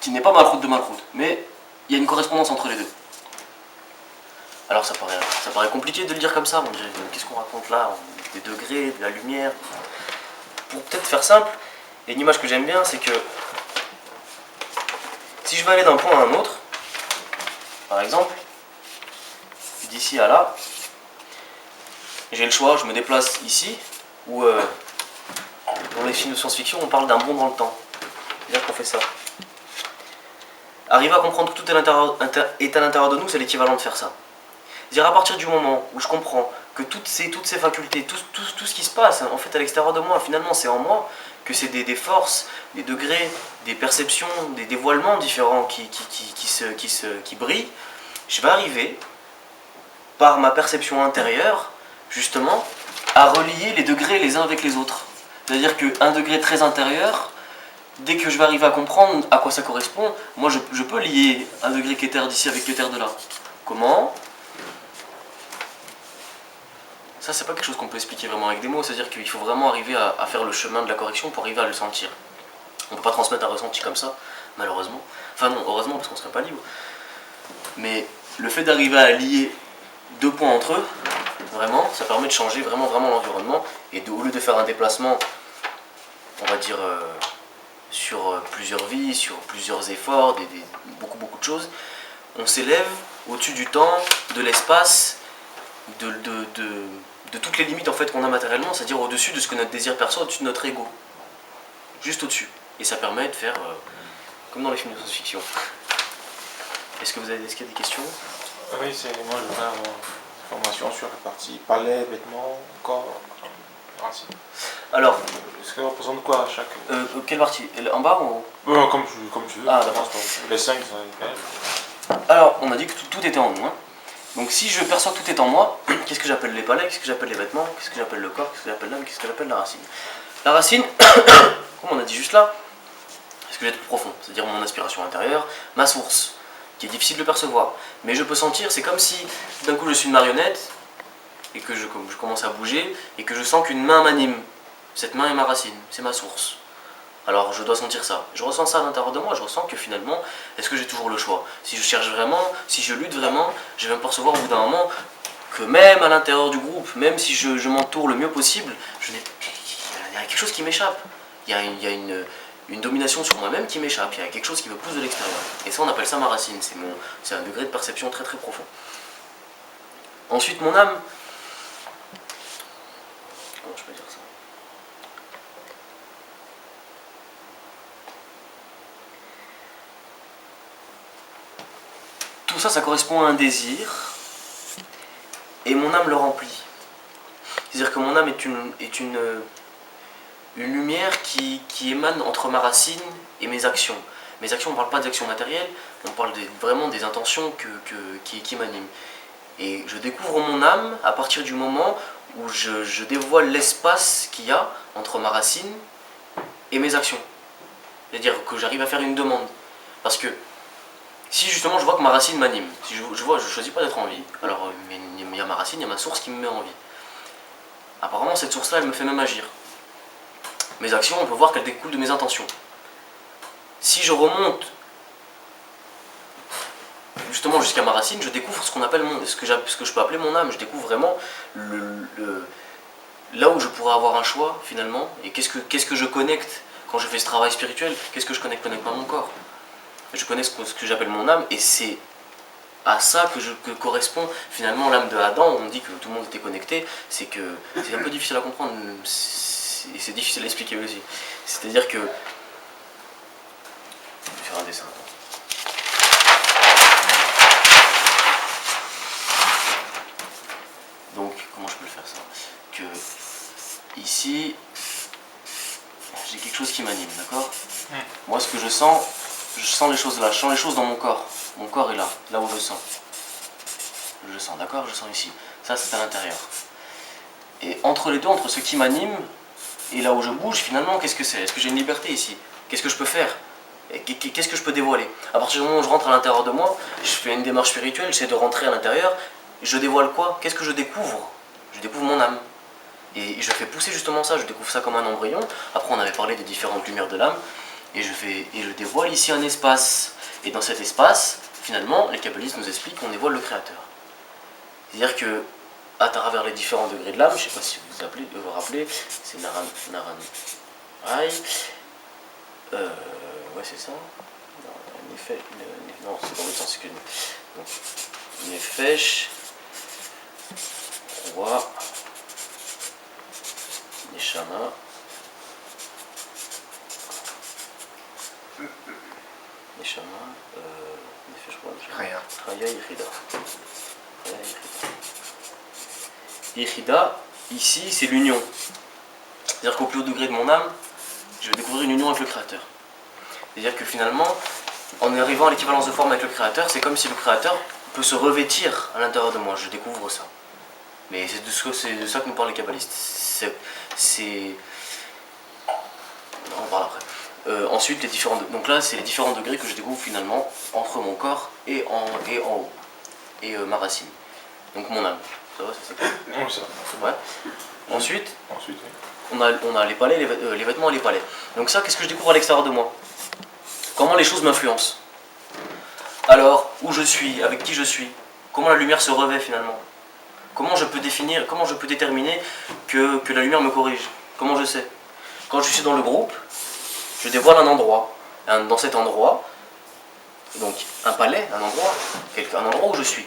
A: qui n'est pas Malchut de Malchut, mais il y a une correspondance entre les deux. Alors ça paraît compliqué de le dire comme ça, on dirait qu'est-ce qu'on raconte là, des degrés, de la lumière. Pour peut-être faire simple, et une image que j'aime bien, c'est que si je veux aller d'un point à un autre, par exemple, d'ici à là, j'ai le choix, je me déplace ici, ou dans les films de science-fiction, on parle d'un bond dans le temps. C'est-à-dire qu'on fait ça. Arriver à comprendre que tout est à l'intérieur de nous, c'est l'équivalent de faire ça. C'est-à-dire à partir du moment où je comprends que toutes ces facultés, tout ce qui se passe en fait à l'extérieur de moi, finalement c'est en moi, que c'est des forces, des degrés, des perceptions, des dévoilements différents qui brillent, je vais arriver, par ma perception intérieure, justement, à relier les degrés les uns avec les autres. C'est-à-dire qu'un degré très intérieur, dès que je vais arriver à comprendre à quoi ça correspond, moi je peux lier un degré qu'éther d'ici avec l'éther de là. Comment ? Ça, c'est pas quelque chose qu'on peut expliquer vraiment avec des mots, c'est-à-dire qu'il faut vraiment arriver à faire le chemin de la correction pour arriver à le sentir. On peut pas transmettre un ressenti comme ça, malheureusement. Enfin non, heureusement, parce qu'on serait pas libre. Mais le fait d'arriver à lier deux points entre eux, vraiment, ça permet de changer vraiment l'environnement, et au lieu de faire un déplacement, on va dire, sur plusieurs vies, sur plusieurs efforts, beaucoup de choses, on s'élève au-dessus du temps, de l'espace, de toutes les limites en fait qu'on a matériellement, c'est-à-dire au-dessus de ce que notre désir perçoit, au-dessus de notre ego. Juste au-dessus. Et ça permet de faire comme dans les films de science-fiction. Est-ce qu'il y a des questions ?
B: Oui, moi je veux faire une formation sur la partie palais, vêtements, corps, racines.
A: Alors,
B: Est-ce que ça représente quoi chaque.
A: quelle partie ? En bas ou
B: Comme tu veux.
A: Ah, d'accord.
B: Les 5, ça va.
A: Alors, on a dit que tout était en nous. Hein. Donc si je perçois que tout est en moi, qu'est-ce que j'appelle les palais, qu'est-ce que j'appelle les vêtements, qu'est-ce que j'appelle le corps, qu'est-ce que j'appelle l'âme, qu'est-ce que j'appelle la racine ? La racine, comme on a dit juste là, c'est ce que j'ai de plus profond, c'est-à-dire mon aspiration intérieure, ma source, qui est difficile de percevoir. Mais je peux sentir, c'est comme si d'un coup je suis une marionnette, et que je commence à bouger, et que je sens qu'une main m'anime. Cette main est ma racine, c'est ma source. Alors je dois sentir ça. Je ressens ça à l'intérieur de moi, je ressens que finalement, est-ce que j'ai toujours le choix ? Si je cherche vraiment, si je lutte vraiment, je vais me percevoir au bout d'un moment que même à l'intérieur du groupe, même si je m'entoure le mieux possible, il y a quelque chose qui m'échappe. Il y a une domination sur moi-même qui m'échappe, il y a quelque chose qui me pousse de l'extérieur. Et ça on appelle ça ma racine, c'est un degré de perception très très profond. Ensuite mon âme, comment je peux dire ça ? Tout ça, ça correspond à un désir, et mon âme le remplit. C'est-à-dire que mon âme est une lumière qui émane entre ma racine et mes actions. Mes actions, on ne parle pas d'actions matérielles, on parle vraiment des intentions qui m'animent. Et je découvre mon âme à partir du moment où je dévoile l'espace qu'il y a entre ma racine et mes actions. C'est-à-dire que j'arrive à faire une demande. Parce que si justement je vois que ma racine m'anime, si je choisis pas d'être en vie, alors il y a ma racine, il y a ma source qui me met en vie. Apparemment cette source-là, elle me fait même agir. Mes actions, on peut voir qu'elles découlent de mes intentions. Si je remonte justement jusqu'à ma racine, je découvre ce que je peux appeler mon âme. Je découvre vraiment là où je pourrais avoir un choix finalement. Et qu'est-ce que je connecte quand je fais ce travail spirituel ? Qu'est-ce que je connecte pas mon corps ? Je connais ce que j'appelle mon âme, et c'est à ça que correspond finalement l'âme de Adam. On dit que tout le monde était connecté, c'est un peu difficile à comprendre, et c'est difficile à expliquer aussi. C'est-à-dire que... Je vais faire un dessin. Donc, comment je peux le faire ça ? Que ici, j'ai quelque chose qui m'anime, d'accord ? Moi, ce que je sens les choses là, je sens les choses dans mon corps. Mon corps est là où je sens. Je sens, d'accord ? Je sens ici. Ça, c'est à l'intérieur. Et entre les deux, entre ce qui m'anime et là où je bouge, finalement, qu'est-ce que c'est ? Est-ce que j'ai une liberté ici ? Qu'est-ce que je peux faire ? Qu'est-ce que je peux dévoiler ? À partir du moment où je rentre à l'intérieur de moi, je fais une démarche spirituelle, j'essaie de rentrer à l'intérieur, je dévoile quoi ? Qu'est-ce que je découvre ? Je découvre mon âme. Et je fais pousser justement ça, je découvre ça comme un embryon. Après on avait parlé des différentes lumières de l'âme, et je dévoile ici un espace. Et dans cet espace, finalement, les kabbalistes nous expliquent qu'on dévoile le Créateur. C'est-à-dire que, à travers les différents degrés de l'âme, je ne sais pas si vous vous rappelez, c'est Naran Rai, ouais c'est ça, non c'est dans l'autre sens que donc, Nefesh, Roi, Neshama, Neshama, Nefesh Roi,
C: Raya.
A: Raya, Yechida. Yechida, ici c'est l'union. C'est-à-dire qu'au plus haut degré de mon âme, je vais découvrir une union avec le Créateur. C'est-à-dire que finalement, en arrivant à l'équivalence de forme avec le Créateur, c'est comme si le Créateur peut se revêtir à l'intérieur de moi. Je découvre ça. Mais c'est de ça que nous parlent les kabbalistes. On en parle après. Ensuite, donc là, c'est les différents degrés que je découvre finalement entre mon corps et en haut. Et ma racine. Donc mon âme. Ça va, c'est ça?
B: Oui, ça.
A: Ouais. Ensuite,
B: Ensuite, oui.
A: on a les palais, les vêtements et les palais. Donc ça, qu'est-ce que je découvre à l'extérieur de moi? Comment les choses m'influencent? Alors, où je suis, avec qui je suis? Comment la lumière se revêt finalement? Comment je peux déterminer que la lumière me corrige? Comment je sais? Quand je suis dans le groupe, je dévoile un endroit. Dans cet endroit, donc un palais, un endroit où je suis.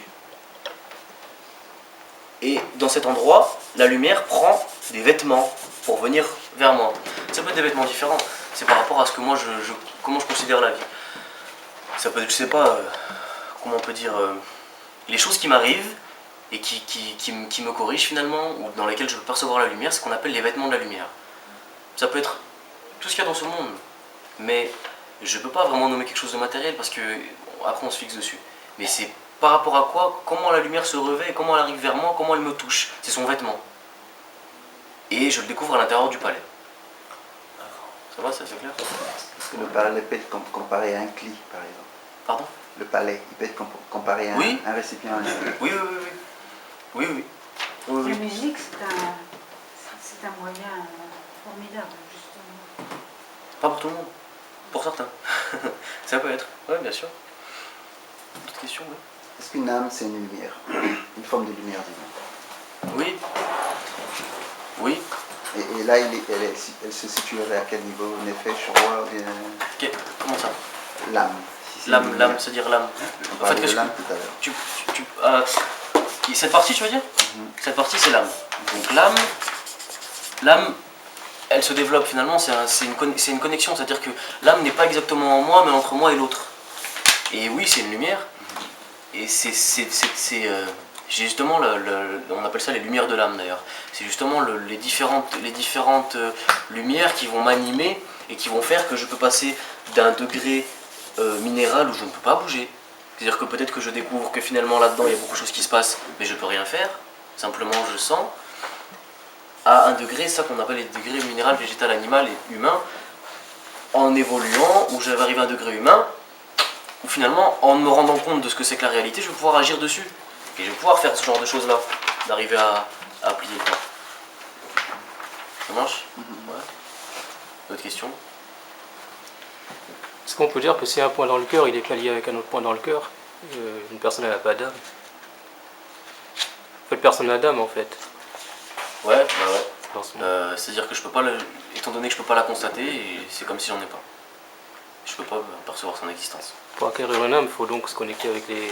A: Et dans cet endroit, la lumière prend des vêtements pour venir vers moi. Ça peut être des vêtements différents. C'est par rapport à ce que moi, comment je considère la vie. Ça peut être, je sais pas, comment on peut dire, les choses qui m'arrivent et qui me corrigent finalement, ou dans lesquelles je peux percevoir la lumière, c'est ce qu'on appelle les vêtements de la lumière. Ça peut être tout ce qu'il y a dans ce monde. Mais je peux pas vraiment nommer quelque chose de matériel parce que après on se fixe dessus. Mais c'est par rapport à quoi, comment la lumière se revêt, comment elle arrive vers moi, comment elle me touche. C'est son vêtement. Et je le découvre à l'intérieur du palais. Ça va, ça c'est clair?
D: Est-ce que le palais peut être comparé à un cli, par exemple?
A: Pardon?
D: Le palais, il peut être comparé à
A: Oui.
D: un récipient.
A: Oui. Oui.
E: La musique, c'est un moyen formidable, justement.
A: Pas pour tout le monde. Pour certains. Ça peut être. Oui, bien sûr. D'autres questions, oui.
D: Est-ce qu'une âme, c'est une lumière? Une forme de lumière, disons.
A: Oui. Oui.
D: Et là, elle se situerait à quel niveau? Nefesh, roi, ou bien
A: Comment ça?
D: l'âme? Si c'est une lumière.
A: L'âme, c'est-à-dire l'âme.
D: On parlait de l'âme tout à l'heure.
A: Cette partie, tu veux dire? Cette partie, c'est l'âme. Donc l'âme, elle se développe finalement, c'est une connexion, c'est-à-dire que l'âme n'est pas exactement en moi, mais entre moi et l'autre. Et oui, c'est une lumière. Et j'ai justement, on appelle ça les lumières de l'âme d'ailleurs. C'est justement les différentes lumières qui vont m'animer et qui vont faire que je peux passer d'un degré minéral où je ne peux pas bouger. C'est-à-dire que peut-être que je découvre que finalement là-dedans il y a beaucoup de choses qui se passent, mais je ne peux rien faire. Simplement je sens. À un degré, ça qu'on appelle les degrés minéral, végétal, animal et humain, en évoluant, où je vais arriver à un degré humain, où finalement, en me rendant compte de ce que c'est que la réalité, je vais pouvoir agir dessus. Et je vais pouvoir faire ce genre de choses-là, d'arriver à plier le temps. Ça marche? Ouais. D'autres questions?
F: Est-ce qu'on peut dire que si un point dans le cœur, il est pas lié avec un autre point dans le cœur, une personne n'a pas d'âme? En fait, personne n'a d'âme en fait.
A: Ouais, bah ouais.
F: Dans ce monde.
A: C'est-à-dire que je peux pas, étant donné que je peux pas la constater, et c'est comme si j'en ai pas. Je peux pas percevoir son existence.
F: Pour acquérir une âme, il faut donc se connecter avec les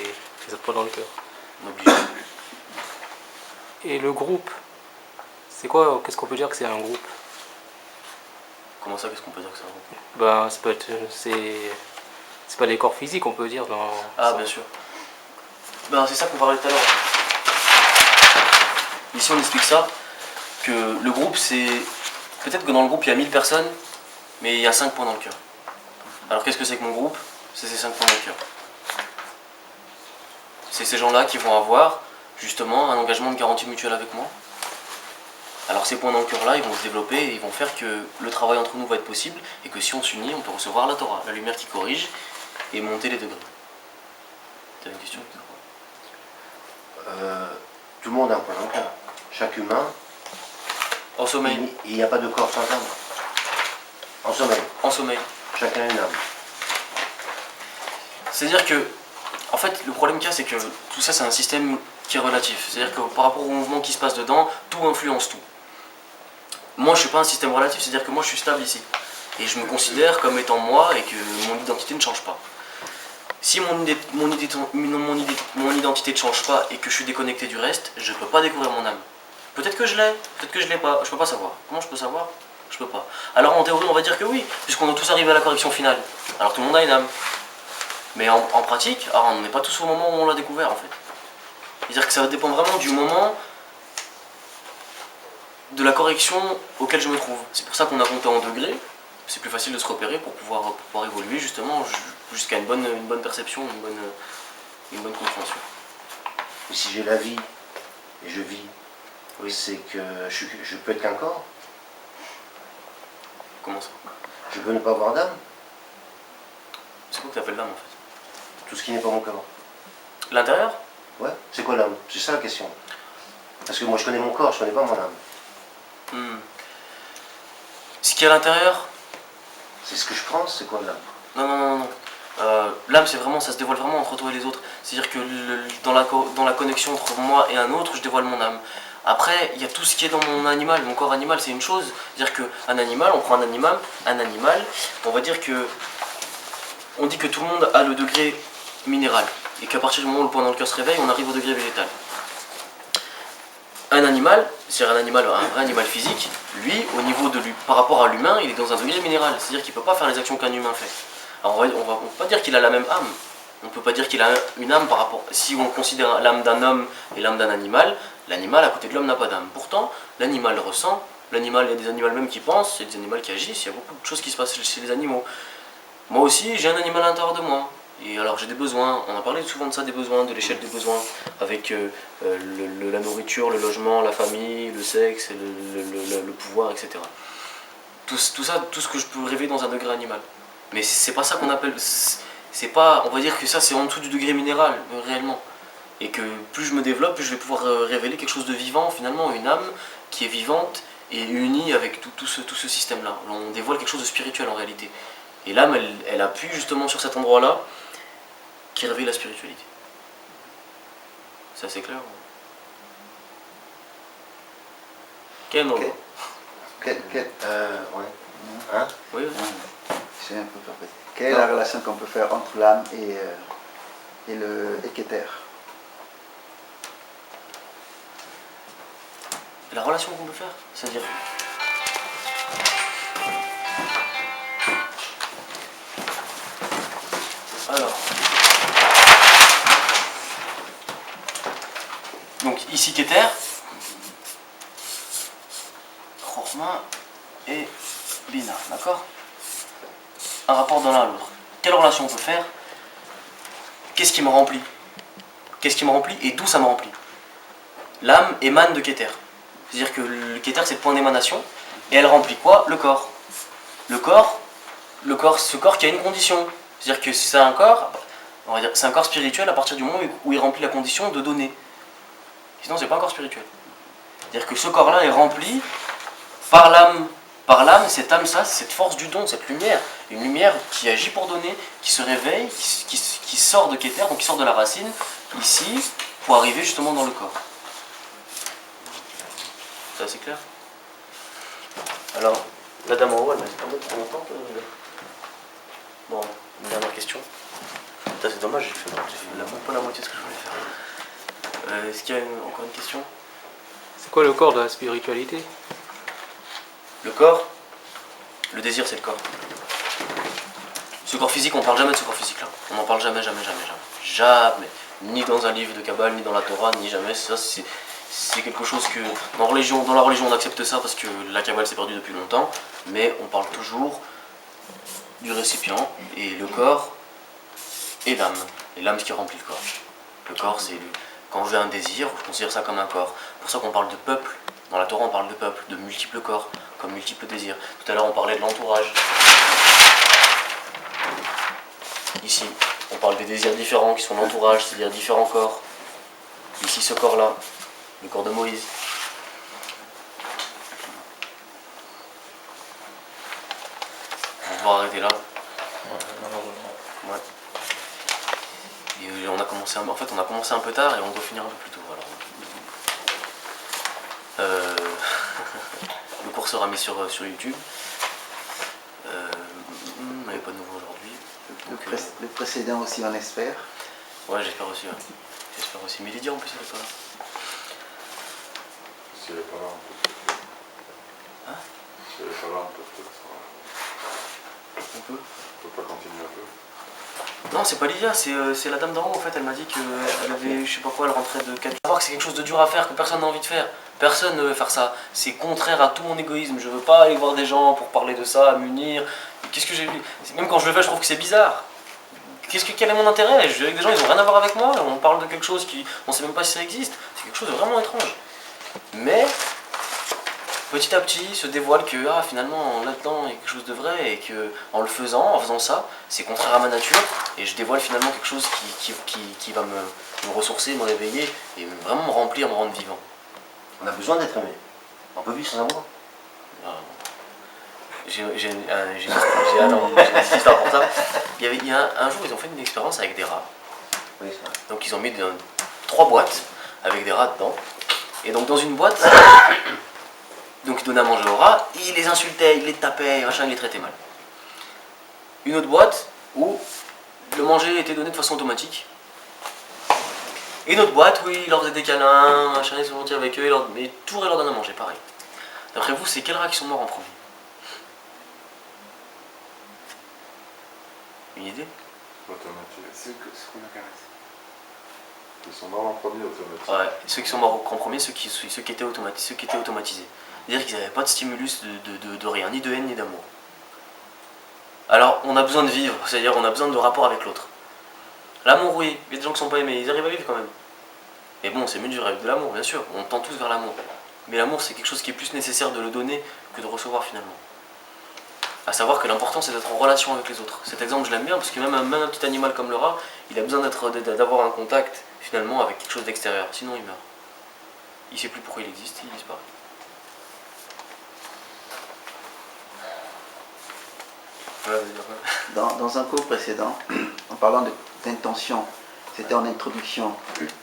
F: autres points dans le cœur.
A: Obligé.
F: Et le groupe, c'est quoi? Qu'est-ce qu'on peut dire que c'est un groupe?
A: Comment ça, qu'est-ce qu'on peut dire que c'est un groupe?
F: Ben, ça peut être, c'est pas des corps physiques, on peut dire. Dans
A: Ah, bien sûr. Ben, c'est ça qu'on parlait tout à l'heure. Ici, on explique ça, que le groupe, c'est... Peut-être que dans le groupe, il y a 1000 personnes, mais il y a 5 points dans le cœur. Alors, qu'est-ce que c'est que mon groupe? C'est ces 5 points dans le cœur. C'est ces gens-là qui vont avoir, justement, un engagement de garantie mutuelle avec moi. Alors, ces points dans le cœur-là, ils vont se développer et ils vont faire que le travail entre nous va être possible et que si on s'unit, on peut recevoir la Torah, la lumière qui corrige, et monter les degrés. T'as une question?
C: Tout le monde a un point dans le cœur. Chaque humain
A: En sommeil.
C: Il n'y a pas de corps sans âme. En sommeil.
A: En sommeil.
C: Chacun a une âme.
A: C'est-à-dire que, en fait, le problème qu'il y a, c'est que tout ça, c'est un système qui est relatif. C'est-à-dire que par rapport au mouvement qui se passe dedans, tout influence tout. Moi, je suis pas un système relatif, c'est-à-dire que moi, je suis stable ici. Et je me considère comme étant moi et que mon identité ne change pas. Si mon identité ne change pas et que je suis déconnecté du reste, je ne peux pas découvrir mon âme. Peut-être que je l'ai, peut-être que je l'ai pas, je peux pas savoir. Comment je peux savoir? Je peux pas. Alors en théorie, on va dire que oui, puisqu'on est tous arrivés à la correction finale. Alors tout le monde a une âme. Mais en pratique, alors on n'est pas tous au moment où on l'a découvert en fait. C'est-à-dire que ça dépend vraiment du moment de la correction auquel je me trouve. C'est pour ça qu'on a compté en degrés. C'est plus facile de se repérer pour pouvoir évoluer justement jusqu'à une bonne perception, une bonne compréhension.
C: Et si j'ai la vie et je vis,
A: Oui.
C: c'est que je peux être qu'un corps.
A: Comment ça?
C: Je peux ne pas avoir d'âme.
A: C'est quoi que tu appelles l'âme en fait?
C: Tout ce qui n'est pas mon corps.
A: L'intérieur?
C: Ouais. C'est quoi l'âme? C'est ça la question. Parce que moi je connais mon corps, je connais pas mon âme.
A: Ce qui est à l'intérieur?
C: C'est ce que je pense, c'est quoi l'âme?
A: Non. L'âme, c'est vraiment, ça se dévoile vraiment entre toi et les autres. C'est-à-dire que dans la connexion entre moi et un autre, je dévoile mon âme. Après, il y a tout ce qui est dans mon animal. Mon corps animal, c'est une chose. C'est-à-dire qu'un animal, on prend un animal, on va dire que on dit que tout le monde a le degré minéral. Et qu'à partir du moment où le point dans le cœur se réveille, on arrive au degré végétal. Un animal, c'est-à-dire un vrai animal physique, lui, au niveau de lui, par rapport à l'humain, il est dans un degré minéral. C'est-à-dire qu'il ne peut pas faire les actions qu'un humain fait. Alors on ne peut pas dire qu'il a la même âme. On ne peut pas dire qu'il a une âme par rapport... Si on considère l'âme d'un homme et l'âme d'un animal, l'animal à côté de l'homme n'a pas d'âme. Pourtant, l'animal ressent, il y a des animaux même qui pensent, il y a des animaux qui agissent, il y a beaucoup de choses qui se passent chez les animaux. Moi aussi, j'ai un animal à l'intérieur de moi. Et alors j'ai des besoins, on a parlé souvent de ça, des besoins, de l'échelle des besoins, avec la nourriture, le logement, la famille, le sexe, le pouvoir, etc. Tout ça, tout ce que je peux rêver dans un degré animal. Mais c'est pas ça qu'on appelle... C'est pas, on va dire que ça c'est en dessous du degré minéral, réellement. Et que plus je me développe, plus je vais pouvoir révéler quelque chose de vivant, finalement, une âme qui est vivante et unie avec tout ce système-là. On dévoile quelque chose de spirituel en réalité. Et l'âme, elle appuie justement sur cet endroit-là, qui réveille la spiritualité. C'est assez clair? Quel
D: Ok.
A: endroit?
C: Ouais. Hein?
A: Oui, oui.
D: Je suis un peu perplexe. Quelle est la relation qu'on peut faire entre l'âme et le Keter?
A: La relation qu'on peut faire, c'est-à-dire... Alors... Donc ici Keter, Chorma et Bina, d'accord? Un rapport de l'un à l'autre. Quelle relation on peut faire? Qu'est-ce qui me remplit? Qu'est-ce qui me remplit et d'où ça me remplit? L'âme émane de Keter. C'est-à-dire que le Keter c'est le point d'émanation et elle remplit quoi? Le corps. Le corps, ce corps qui a une condition. C'est-à-dire que c'est un corps, on va dire, c'est un corps spirituel à partir du moment où il remplit la condition de donner. Sinon c'est pas un corps spirituel. C'est-à-dire que ce corps-là est rempli par l'âme. Par l'âme, cette âme, ça, cette force du don, cette lumière, une lumière qui agit pour donner, qui se réveille, qui sort de Keter, donc qui sort de la racine, ici, pour arriver justement dans le corps. C'est assez clair? Alors, la dame en haut, elle reste pas trop longtemps. Bon, une dernière question. Ça c'est dommage, j'ai fait même pas la moitié de ce que je voulais faire. Est-ce qu'il y a encore une question?
F: C'est quoi le corps de la spiritualité?
A: Le corps, le désir c'est le corps. Ce corps physique, on parle jamais de ce corps physique là. On n'en parle jamais. Jamais. Ni dans un livre de Kabbale, ni dans la Torah, ni jamais. Ça c'est quelque chose que dans la religion on accepte ça parce que la Kabbale s'est perdue depuis longtemps. Mais on parle toujours du récipient et le corps et l'âme. Et l'âme ce qui remplit le corps. Le corps c'est quand j'ai un désir, je considère ça comme un corps. C'est pour ça qu'on parle de peuple. Dans la Torah on parle de peuple, de multiples corps, comme multiples désirs. Tout à l'heure on parlait de l'entourage. Ici, on parle des désirs différents qui sont l'entourage, c'est-à-dire différents corps. Ici ce corps-là, le corps de Moïse. pouvoir arrêter là.
B: Malheureusement.
A: Ouais. Et on a commencé en fait, on a commencé un peu tard et on doit finir un peu plus tôt. Alors. Le cours sera mis sur YouTube. Il n'y avait pas de nouveau aujourd'hui.
D: Le précédent aussi, on espère.
A: Ouais, j'espère aussi. Ouais. J'espère aussi. Mais Lydia en plus, elle est pas là.
G: Si elle est pas là, on peut peut-être.
A: Hein?
G: Si elle est pas là, on peut peut-être.
A: On peut.
G: On peut pas continuer un peu.
A: Non, c'est pas Lydia, c'est la dame d'en haut en fait. Elle m'a dit qu'elle avait, je sais pas quoi, elle rentrait de 4 jours. Que c'est quelque chose de dur à faire, que personne n'a envie de faire. Personne ne veut faire ça. C'est contraire à tout mon égoïsme. Je veux pas aller voir des gens pour parler de ça, à m'unir. Qu'est-ce que j'ai vu? Même quand je le fais, je trouve que c'est bizarre. Quel est mon intérêt? Je suis avec des gens, ils ont rien à voir avec moi. On parle de quelque chose qui, on sait même pas si ça existe. C'est quelque chose de vraiment étrange. Mais petit à petit, se dévoile que finalement là-dedans il y a quelque chose de vrai et que en faisant ça, c'est contraire à ma nature et je dévoile finalement quelque chose qui va me ressourcer, me réveiller et vraiment me remplir, me rendre vivant.
C: On a besoin d'être aimé. On peut vivre sans amour.
A: J'ai une histoire pour ça. Il y a un jour, ils ont fait une expérience avec des rats.
C: Oui, c'est vrai.
A: Donc ils ont mis 3 boîtes avec des rats dedans. Et donc dans une boîte, donc ils donnaient à manger aux rats, ils les insultaient, ils les tapaient, machin, ils les traitaient mal. Une autre boîte où le manger était donné de façon automatique. Et une autre boîte où ils leur faisaient des câlins, machin, ils sont gentils avec eux, mais toujours ils leur donnaient à manger, pareil. D'après vous, c'est quels rats qui sont morts en premier? Une idée?
G: Automatique.
B: C'est ce qu'on a caressé.
G: Ils sont morts en premier, automatique.
A: Ouais, ceux qui sont morts en premier, ceux qui étaient automatisés. C'est-à-dire qu'ils n'avaient pas de stimulus de rien, ni de haine, ni d'amour. Alors, on a besoin de vivre, c'est-à-dire on a besoin de rapport avec l'autre. L'amour, oui, il y a des gens qui sont pas aimés, ils arrivent à vivre quand même. Mais bon, c'est mieux de vivre avec de l'amour, bien sûr, on tend tous vers l'amour. Mais l'amour, c'est quelque chose qui est plus nécessaire de le donner que de recevoir finalement. À savoir que l'important, c'est d'être en relation avec les autres. Cet exemple, je l'aime bien, parce que même un petit animal comme le rat, il a besoin d'avoir un contact finalement avec quelque chose d'extérieur, sinon il meurt. Il ne sait plus pourquoi il existe, il disparaît.
D: Dans un cours précédent, en parlant d'intention, c'était en introduction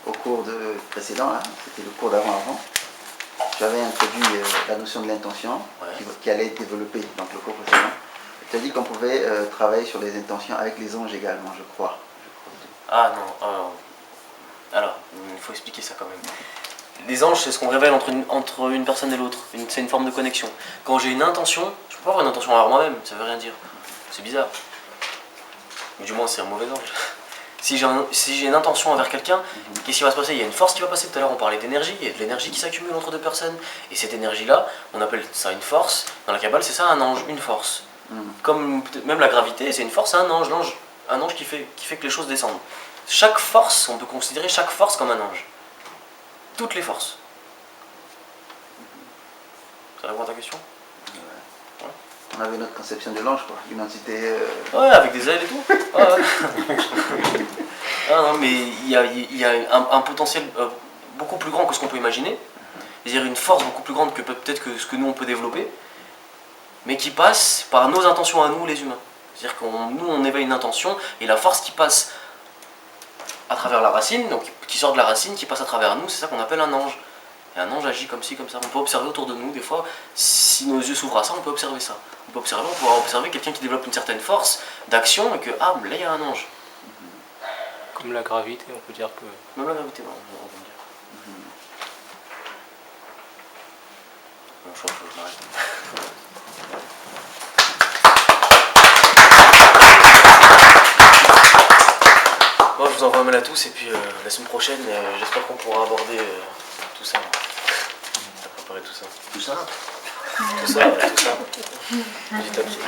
D: au cours précédent, là, c'était le cours d'avant-avant, j'avais introduit la notion de l'intention qui allait être développée dans le cours précédent. Tu as dit qu'on pouvait travailler sur les intentions avec les anges également, je crois.
A: Ah non, alors, il faut expliquer ça quand même. Les anges, c'est ce qu'on révèle entre une personne et l'autre, c'est une forme de connexion. Quand j'ai une intention, je peux pas avoir une intention envers moi-même, ça veut rien dire. C'est bizarre. Mais du moins, c'est un mauvais ange. Si j'ai une intention envers quelqu'un, qu'est-ce qui va se passer? Il y a une force qui va passer. Tout à l'heure, on parlait d'énergie. Il y a de l'énergie qui s'accumule entre deux personnes. Et cette énergie-là, on appelle ça une force. Dans la Kabbale, c'est ça un ange, une force. Comme même la gravité, c'est une force, c'est un ange. Un ange qui fait que les choses descendent. Chaque force, on peut considérer chaque force comme un ange. Toutes les forces. Ça répond à ta question?
D: On avait notre conception de l'ange, quoi. Une entité...
A: Ouais, avec des ailes et tout. Ouais. Ah non, mais il y a un potentiel beaucoup plus grand que ce qu'on peut imaginer. C'est-à-dire une force beaucoup plus grande que peut-être que ce que nous on peut développer, mais qui passe par nos intentions à nous, les humains. C'est-à-dire que nous on éveille une intention, et la force qui passe à travers la racine, donc qui sort de la racine, qui passe à travers nous, c'est ça qu'on appelle un ange. Et un ange agit comme ci, comme ça. On peut observer autour de nous, des fois, si nos yeux s'ouvrent à ça, on peut observer ça. On peut observer quelqu'un qui développe une certaine force d'action et que, là il y a un ange.
F: Comme la gravité, on peut dire que...
A: Même la gravité, on peut dire. Bon, je crois que je m'arrête. Bon, je vous envoie un mail à tous et puis la semaine prochaine, j'espère qu'on pourra aborder tout ça. On va préparer tout ça.
C: Tout ça?
A: Tout ça, ouais, tout ça. Petit à petit.